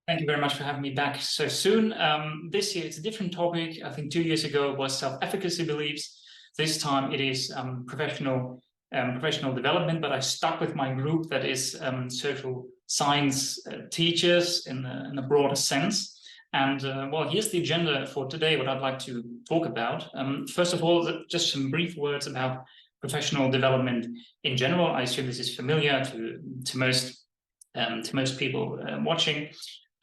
Thank you very much for having me back so soon. This year it's a different topic. I think 2 years ago it was self-efficacy beliefs. This time it is professional development, but I stuck with my group that is social science teachers in a broader sense. And well, here's the agenda for today, what I'd like to talk about. First of all, just some brief words about professional development in general. I assume this is familiar to most people watching.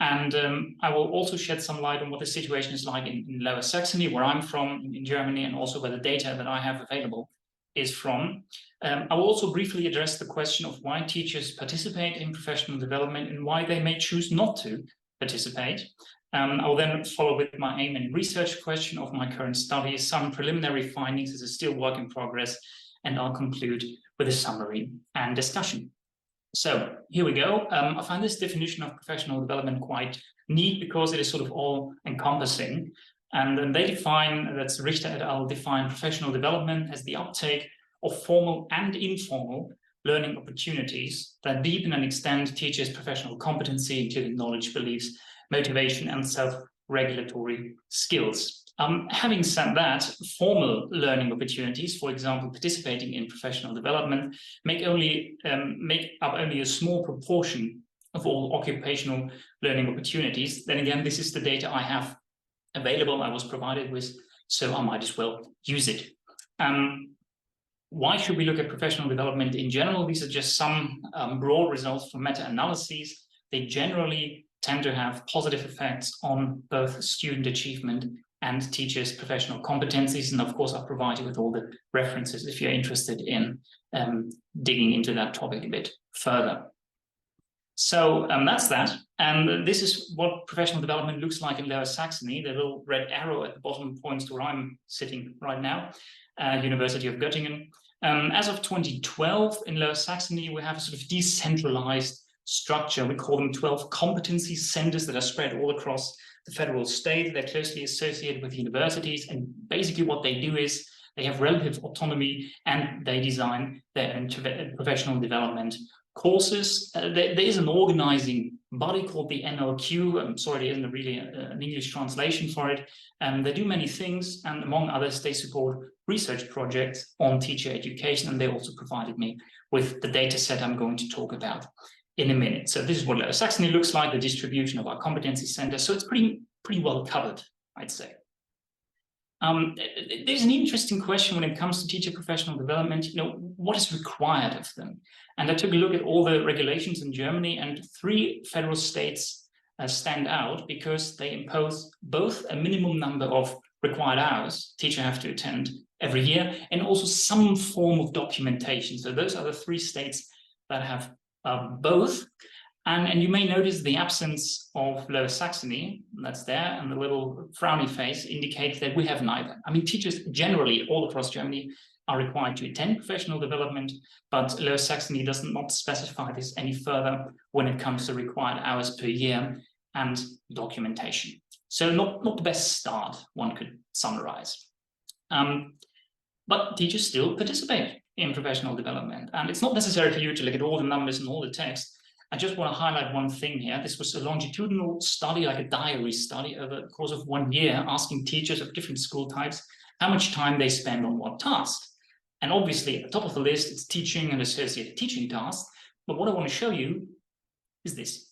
And I will also shed some light on what the situation is like in Lower Saxony, where I'm from in Germany, and also where the data that I have available is from. I will also briefly address the question of why teachers participate in professional development and why they may choose not to participate. I will then follow with my aim and research question of my current study, some preliminary findings as a still work in progress, and I'll conclude with a summary and discussion. So here we go. I find this definition of professional development quite neat because it is sort of all encompassing. And then they define, that's Richter et al. Define professional development as the uptake of formal and informal learning opportunities that deepen and extend teachers' professional competency, including knowledge, beliefs, motivation, and self-regulatory skills. Having said that, formal learning opportunities, for example, participating in professional development, make up only a small proportion of all occupational learning opportunities. Then again, this is the data I have available, I was provided with, so I might as well use it. Why should we look at professional development in general? These are just some broad results from meta-analyses. They generally tend to have positive effects on both student achievement and teachers' professional competencies. And of course, I'll provide you with all the references if you're interested in digging into that topic a bit further. So that's that. And this is what professional development looks like in Lower Saxony. The little red arrow at the bottom points to where I'm sitting right now, University of Göttingen. As of 2012, in Lower Saxony, we have a sort of decentralized structure. We call them 12 competency centers that are spread all across the federal state. They're closely associated with universities, and basically what they do is they have relative autonomy and they design their own professional development courses. There is an organizing body called the NLQ. I'm sorry, there isn't really an English translation for it. They do many things, and among others, they support research projects on teacher education, and they also provided me with the data set I'm going to talk about in a minute. So this is what Lower Saxony looks like, the distribution of our competency centers. So it's pretty well covered, I'd say. There's an interesting question when it comes to teacher professional development. You know, what is required of them? And I took a look at all the regulations in Germany, and 3 federal states stand out because they impose both a minimum number of required hours teachers have to attend every year, and also some form of documentation. So those are the 3 states that have both. And you may notice the absence of Lower Saxony, that's there, and the little frowny face indicates that we have neither. I mean, teachers generally all across Germany are required to attend professional development, but Lower Saxony does not specify this any further when it comes to required hours per year and documentation. So not the best start, one could summarize. But teachers still participate in professional development. And it's not necessary for you to look at all the numbers and all the text. I just want to highlight one thing here. This was a longitudinal study, like a diary study over the course of 1 year, asking teachers of different school types how much time they spend on what tasks. And obviously, at the top of the list, it's teaching and associated teaching tasks. But what I want to show you is this.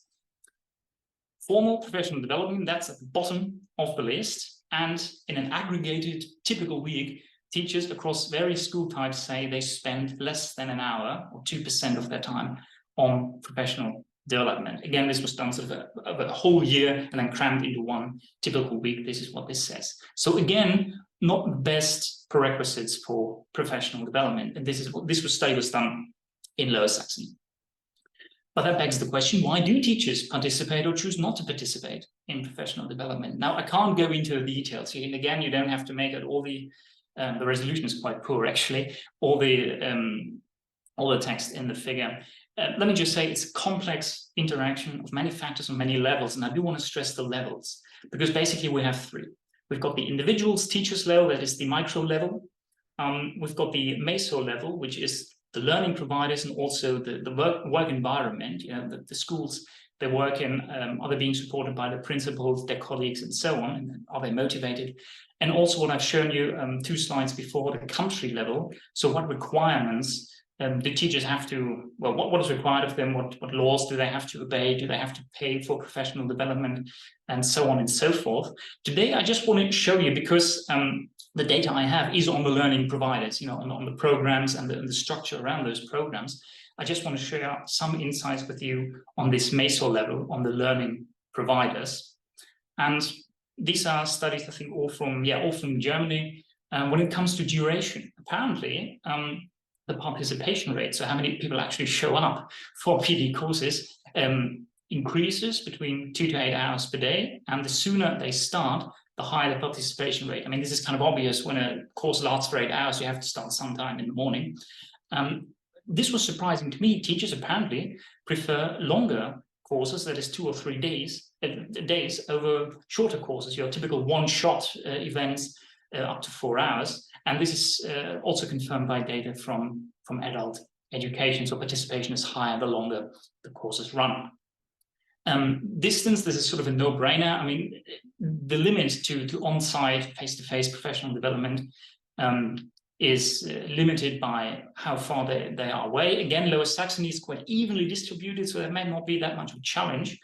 Formal professional development, that's at the bottom of the list. And in an aggregated typical week, teachers across various school types say they spend less than an hour or 2% of their time on professional development. Again, this was done sort of over a whole year and then crammed into one typical week. This is what this says. So again, not the best prerequisites for professional development. And this study was done in Lower Saxony. But that begs the question, why do teachers participate or choose not to participate in professional development? Now, I can't go into the details here. And again, you don't have to make it all the resolution is quite poor, actually, all the text in the figure. Let me just say it's a complex interaction of many factors on many levels, and I do want to stress the levels, because basically we have 3. We've got the individuals, teachers level, that is the micro level. We've got the meso level, which is the learning providers and also the work environment, you know, the schools they work in? Are they being supported by the principals, their colleagues, and so on? And are they motivated? And also what I've shown you 2 slides before, the country level. So what requirements the teachers have to, well, what is required of them? What laws do they have to obey? Do they have to pay for professional development? And so on and so forth. Today, I just want to show you, because the data I have is on the learning providers, on the programs and the structure around those programs. I just want to share some insights with you on this meso level, on the learning providers. And these are studies, I think, all from Germany. When it comes to duration, apparently, the participation rate, so how many people actually show up for PD courses, increases between 2 to 8 hours per day. And the sooner they start, the higher the participation rate. I mean, this is kind of obvious. When a course lasts for 8 hours, you have to start sometime in the morning. This was surprising to me. Teachers apparently prefer longer courses, that is 2 or 3 days over shorter courses, your typical one-shot events up to 4 hours. And this is also confirmed by data from adult education. So participation is higher the longer the courses run. Distance, this is sort of a no-brainer. I mean, the limit to on-site, face-to-face professional development is limited by how far they are away. Again, Lower Saxony is quite evenly distributed, so there may not be that much of a challenge.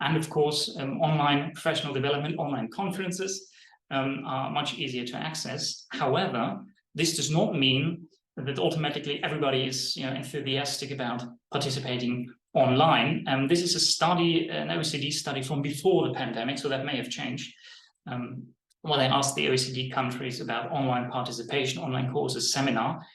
And of course, online professional development, online conferences are much easier to access. However, this does not mean that automatically everybody is enthusiastic about participating online. This is a study, an OECD study from before the pandemic, so that may have changed. When they asked the OECD countries about online participation, online courses, seminar,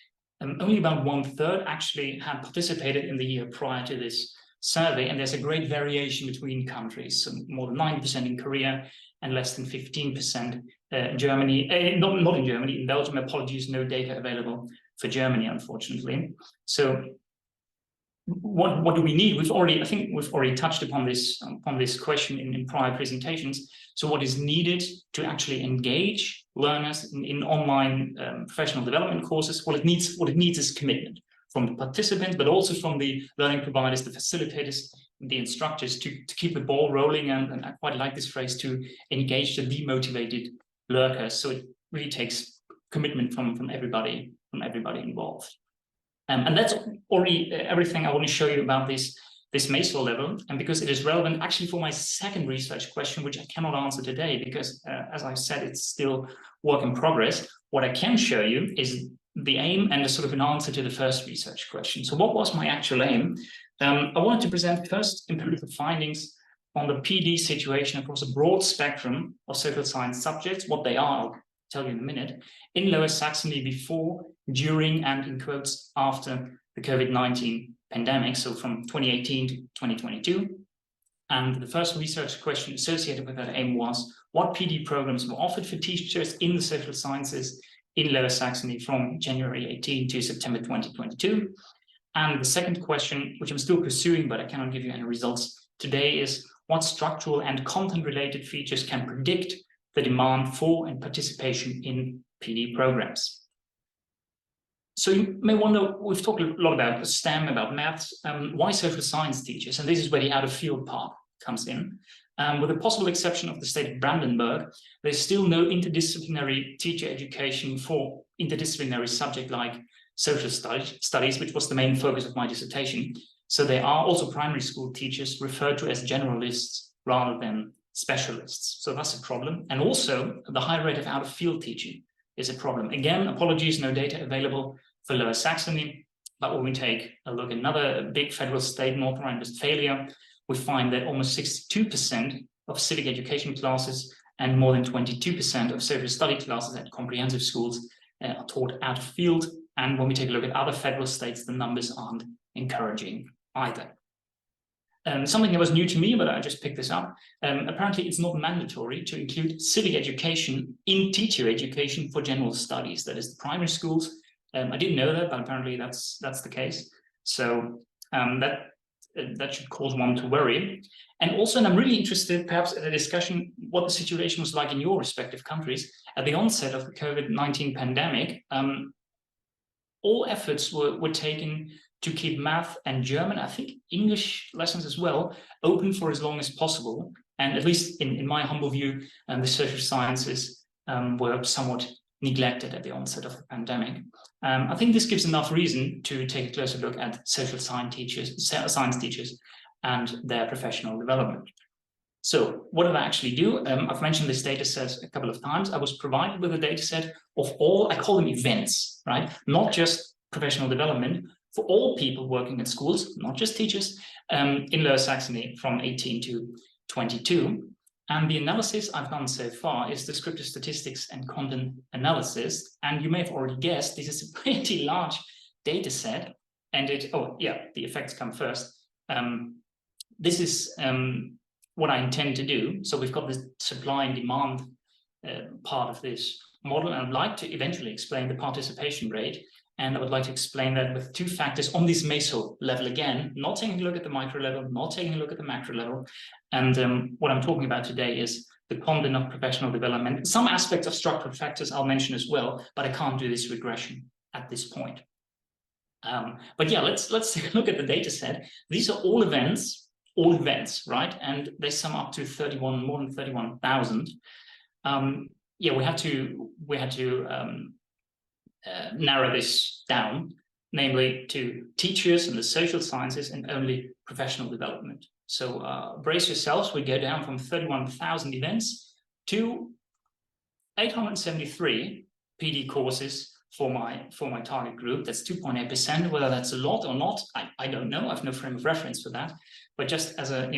only about 1/3 actually had participated in the year prior to this survey, and there's a great variation between countries. So more than 90% in Korea and less than 15% in Germany. Not in Germany, in Belgium. Apologies, no data available for Germany, unfortunately. So what do we need? I think we've already touched upon this question in prior presentations. So what is needed to actually engage learners in online professional development courses? What it needs is commitment from the participants, but also from the learning providers, the facilitators, the instructors, to keep the ball rolling. And I quite like this phrase, to engage the demotivated lurkers. So it really takes commitment from everybody involved. And that's already everything I want to show you about this meso level. And because it is relevant actually for my second research question, which I cannot answer today, because as I said, it's still work in progress. What I can show you is the aim and a sort of an answer to the first research question. So what was my actual aim? I wanted to present first empirical findings on the PD situation across a broad spectrum of social science subjects. What they are, I'll tell you in a minute, in Lower Saxony before, during, and in quotes after the COVID-19 pandemic, so from 2018 to 2022. And the first research question associated with that aim was, what PD programs were offered for teachers in the social sciences in Lower Saxony from January 18 to September 2022? And the second question, which I'm still pursuing, but I cannot give you any results today, is what structural and content-related features can predict the demand for and participation in PD programs? So you may wonder, we've talked a lot about STEM, about maths, why social science teachers? And this is where the out-of-field part comes in. With the possible exception of the state of Brandenburg, there's still no interdisciplinary teacher education for interdisciplinary subject like social studies, which was the main focus of my dissertation. So there are also primary school teachers referred to as generalists rather than specialists. So that's a problem. And also the high rate of out-of-field teaching is a problem. Again, apologies, no data available for Lower Saxony, but when we take a look at another big federal state, North Rhine-Westphalia, we find that almost 62% of civic education classes and more than 22% of social study classes at comprehensive schools are taught out of field. And when we take a look at other federal states, the numbers aren't encouraging either. Something that was new to me, but I just picked this up. Apparently, it's not mandatory to include civic education in teacher education for general studies. That is the primary schools. I didn't know that, but apparently that's the case. So that should cause one to worry. And also, and I'm really interested, perhaps, in a discussion what the situation was like in your respective countries at the onset of the COVID-19 pandemic. All efforts were taken to keep math and German, I think English lessons as well, open for as long as possible. And at least in my humble view, the social sciences were somewhat neglected at the onset of the pandemic. I think this gives enough reason to take a closer look at social science teachers and their professional development. So what did I actually do? I've mentioned this data set a couple of times. I was provided with a data set of all, I call them events, right? Not just professional development, for all people working at schools, not just teachers, in Lower Saxony from 18 to 22. And the analysis I've done so far is descriptive statistics and content analysis. And you may have already guessed, this is a pretty large data set. And the effects come first. This is what I intend to do. So we've got this supply and demand part of this model, and I'd like to eventually explain the participation rate. And I would like to explain that with two factors on this meso level again, not taking a look at the micro level, not taking a look at the macro level. And what I'm talking about today is the content of professional development. Some aspects of structural factors I'll mention as well, but I can't do this regression at this point. But yeah, let's take a look at the data set. These are all events, right? And they sum up to more than 31,000. We had to narrow this down, namely to teachers and the social sciences and only professional development. So brace yourselves, we go down from 31,000 events to 873 PD courses for my target group. That's 2.8%. Whether that's a lot or not, I don't know. I have no frame of reference for that. But just as a,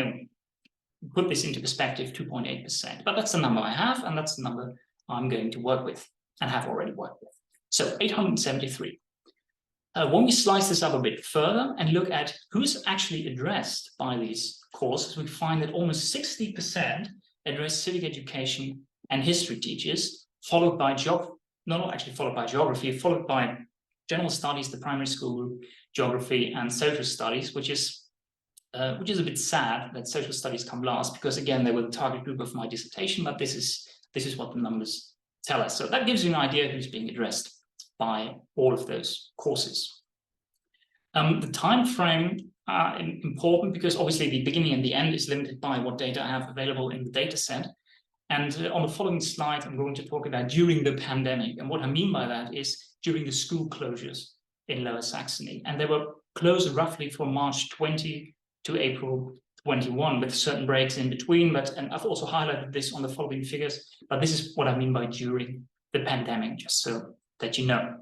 put this into perspective, 2.8%. But that's the number I have, and that's the number I'm going to work with and have already worked with. So 873. When we slice this up a bit further and look at who's actually addressed by these courses, we find that almost 60% address civic education and history teachers, followed by geography, followed by general studies, the primary school group, geography and social studies, which is a bit sad that social studies come last, because again, they were the target group of my dissertation, but this is what the numbers tell us. So that gives you an idea who's being addressed by all of those courses. The time frame important, because obviously the beginning and the end is limited by what data I have available in the data set. And on the following slide, I'm going to talk about during the pandemic. And what I mean by that is during the school closures in Lower Saxony. And they were closed roughly from March 20 to April 21, with certain breaks in between. And I've also highlighted this on the following figures, but this is what I mean by during the pandemic, just so that you know.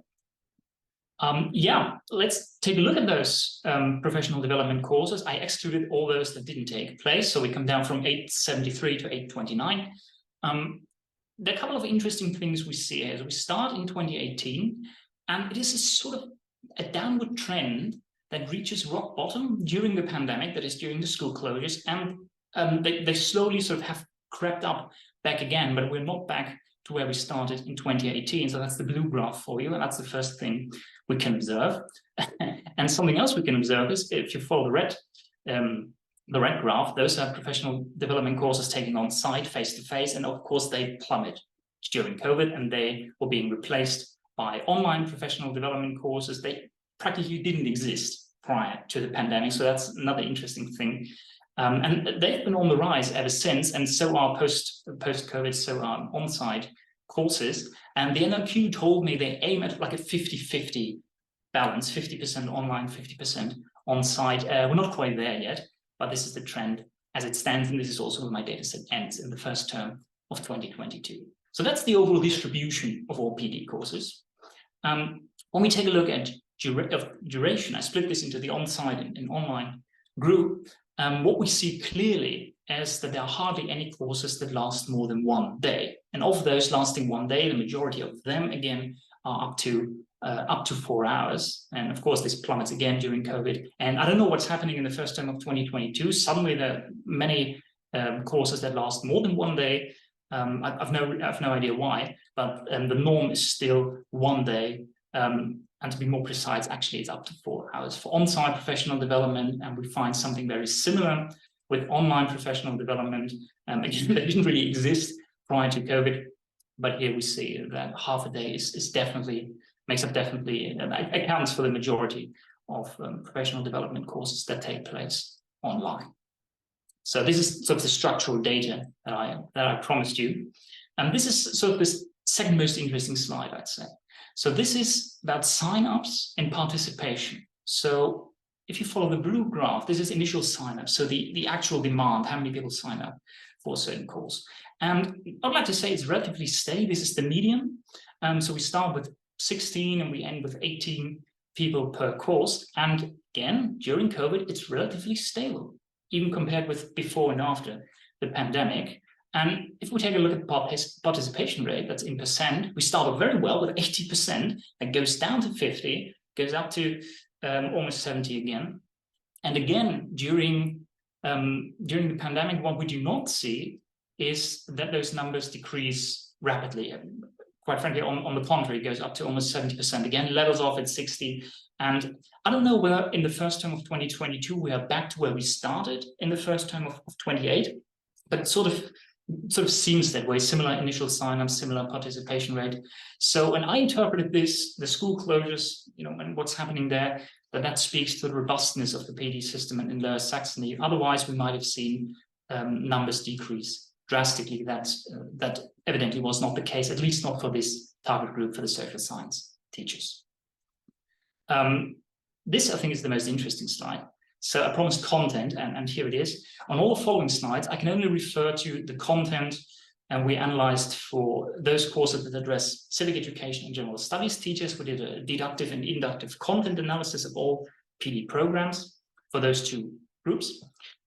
Let's take a look at those professional development courses. I excluded all those that didn't take place. So we come down from 873 to 829. There are a couple of interesting things we see here. We start in 2018, and it is a sort of a downward trend that reaches rock bottom during the pandemic, that is during the school closures, and they slowly sort of have crept up back again, but we're not back to where we started in 2018. So that's the blue graph for you, and that's the first thing we can observe. And something else we can observe is if you follow the red graph, those are professional development courses taking on site, face-to-face, and of course they plummet during COVID, and they were being replaced by online professional development courses. They practically didn't exist prior to the pandemic, so that's another interesting thing. And they've been on the rise ever since, and so are post-COVID, so are on-site courses. And the NLQ told me they aim at like a 50-50 balance, 50% online, 50% on-site. We're not quite there yet, but this is the trend as it stands, and this is also when my data set ends in the first term of 2022. So that's the overall distribution of all PD courses. When we take a look at duration, I split this into the on-site and online group. What we see clearly is that there are hardly any courses that last more than 1 day. And of those lasting 1 day, the majority of them, again, are up to 4 hours. And of course, this plummets again during COVID. And I don't know what's happening in the first term of 2022. Suddenly, there are many courses that last more than 1 day. I've no idea why, but the norm is still 1 day. And to be more precise, actually, it's up to 4 hours for on-site professional development. And we find something very similar with online professional development. Again, they didn't really exist prior to COVID, but here we see that half a day is definitely accounts for the majority of professional development courses that take place online. So this is sort of the structural data that I promised you. And this is sort of the second most interesting slide, I'd say. So this is about signups and participation. So if you follow the blue graph, this is initial signups. So the actual demand, how many people sign up for a certain course. And I'd like to say it's relatively steady. This is the median. So we start with 16 and we end with 18 people per course. And again, during COVID, it's relatively stable, even compared with before and after the pandemic. And if we take a look at participation rate, that's in percent, we start off very well with 80%, it goes down to 50, goes up to almost 70 again. And again, during the pandemic, what we do not see is that those numbers decrease rapidly. Quite frankly, on the contrary, it goes up to almost 70%. Again, levels off at 60. And I don't know whether in the first term of 2022, we are back to where we started in the first term of 28, but it sort of seems that way, similar initial sign-up, similar participation rate. So when I interpreted this, the school closures, and what's happening there, that speaks to the robustness of the PD system in Lower Saxony. Otherwise, we might have seen numbers decrease drastically. That evidently was not the case, at least not for this target group, for the social science teachers. This, I think, is the most interesting slide. So I promised content, and here it is. On all the following slides, I can only refer to the content, and we analyzed for those courses that address civic education and general studies teachers. We did a deductive and inductive content analysis of all PD programs for those two groups.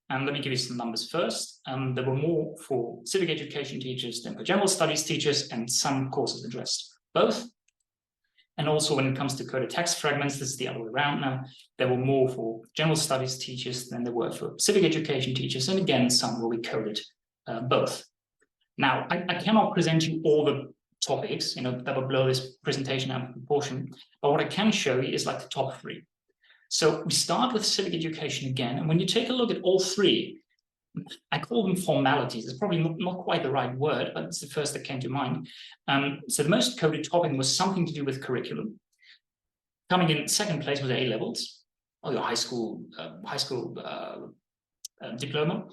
And let me give you some numbers first. There were more for civic education teachers than for general studies teachers, and some courses addressed both. And also when it comes to coded text fragments, this is the other way around now. There were more for general studies teachers than there were for civic education teachers. And again, some where we coded both. Now, I cannot present you all the topics, that will blow this presentation out of proportion. But what I can show you is like the top three. So we start with civic education again. And when you take a look at all three, I call them formalities. It's probably not quite the right word, but it's the first that came to mind. So the most coded topic was something to do with curriculum. Coming in second place was A-levels, or your high school diploma.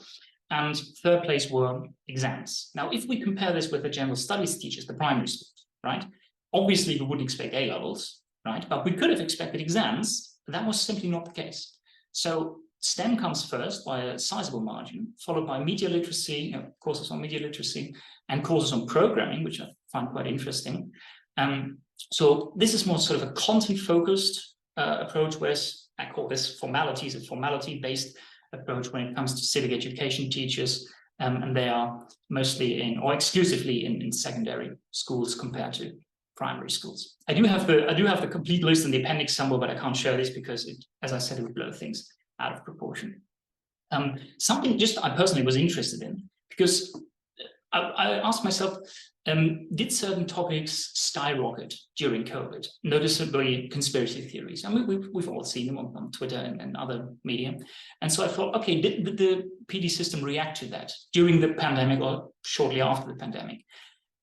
And third place were exams. Now, if we compare this with the general studies teachers, the primary schools, right? Obviously, we wouldn't expect A-levels, right? But we could have expected exams. That was simply not the case. So STEM comes first by a sizable margin, followed by media literacy, courses on media literacy, and courses on programming, which I find quite interesting. So this is more sort of a content-focused approach, whereas I call this formalities, a formality-based approach when it comes to civic education teachers, and they are mostly or exclusively in secondary schools compared to primary schools. I do have the complete list in the appendix somewhere, but I can't show this because as I said, it would blow things out of proportion. Something just I personally was interested in, because I asked myself, did certain topics skyrocket during COVID? Noticeably conspiracy theories. I mean, we've all seen them on Twitter and other media. And so I thought, okay, did the PD system react to that during the pandemic or shortly after the pandemic?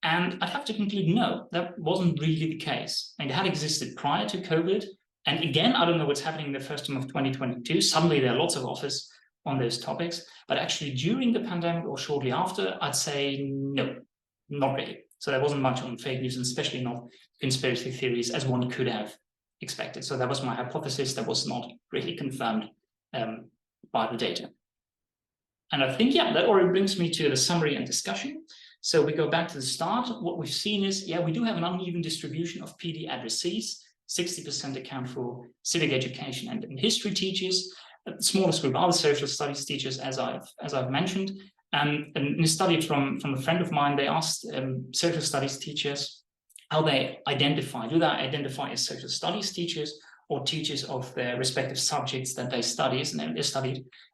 And I'd have to conclude, no, that wasn't really the case. And it had existed prior to COVID. And again, I don't know what's happening in the first term of 2022. Suddenly there are lots of offers on those topics. But actually during the pandemic or shortly after, I'd say no, not really. So there wasn't much on fake news, and especially not conspiracy theories as one could have expected. So that was my hypothesis that was not really confirmed by the data. And I think, yeah, that already brings me to the summary and discussion. So we go back to the start. What we've seen is, yeah, we do have an uneven distribution of PD addressees. 60% account for civic education and history teachers. The smallest group are the social studies teachers, as I've mentioned. And in a study from a friend of mine, they asked social studies teachers how they identify. Do they identify as social studies teachers or teachers of their respective subjects that they studied?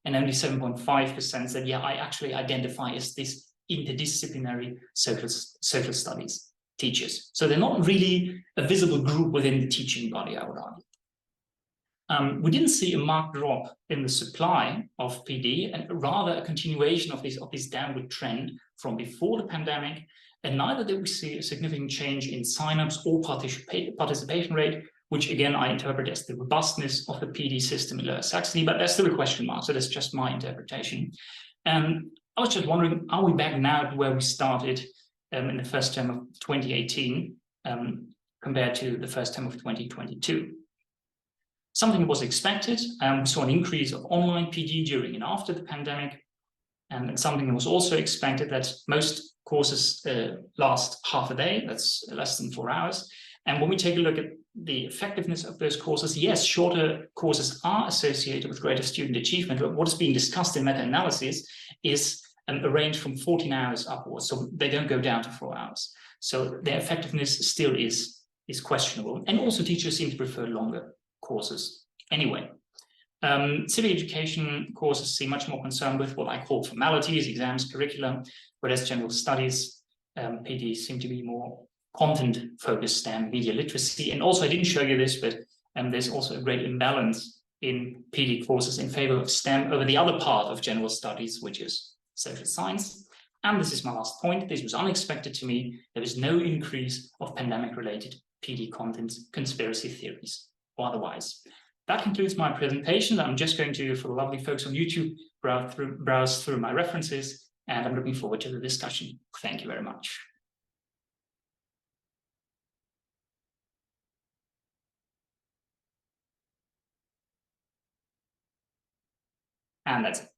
And only 7.5% said, yeah, I actually identify as this interdisciplinary social studies teachers. So they're not really a visible group within the teaching body, I would argue. We didn't see a marked drop in the supply of PD, and rather a continuation of this downward trend from before the pandemic. And neither did we see a significant change in signups or participation rate, which again I interpret as the robustness of the PD system in Lower Saxony, but there's still a question mark, so that's just my interpretation. And I was just wondering, are we back now to where we started in the first term of 2018 compared to the first term of 2022? Something was expected. We saw an increase of online PD during and after the pandemic. And something that was also expected, that most courses last half a day, that's less than 4 hours. And when we take a look at the effectiveness of those courses, yes, shorter courses are associated with greater student achievement. But what is being discussed in meta-analysis is a range from 14 hours upwards. So they don't go down to 4 hours. So their effectiveness still is questionable. And also teachers seem to prefer longer courses anyway. Civic education courses seem much more concerned with what I call formalities, exams, curriculum, whereas general studies, PD, seem to be more content-focused STEM, media literacy. And also, I didn't show you this, but there's also a great imbalance in PD courses in favor of STEM over the other part of general studies, which is social science. And this is my last point. This was unexpected to me. There was no increase of pandemic-related PD content, conspiracy theories, or otherwise. That concludes my presentation. I'm just going to, for the lovely folks on YouTube, browse through my references, and I'm looking forward to the discussion. Thank you very much. And that's it.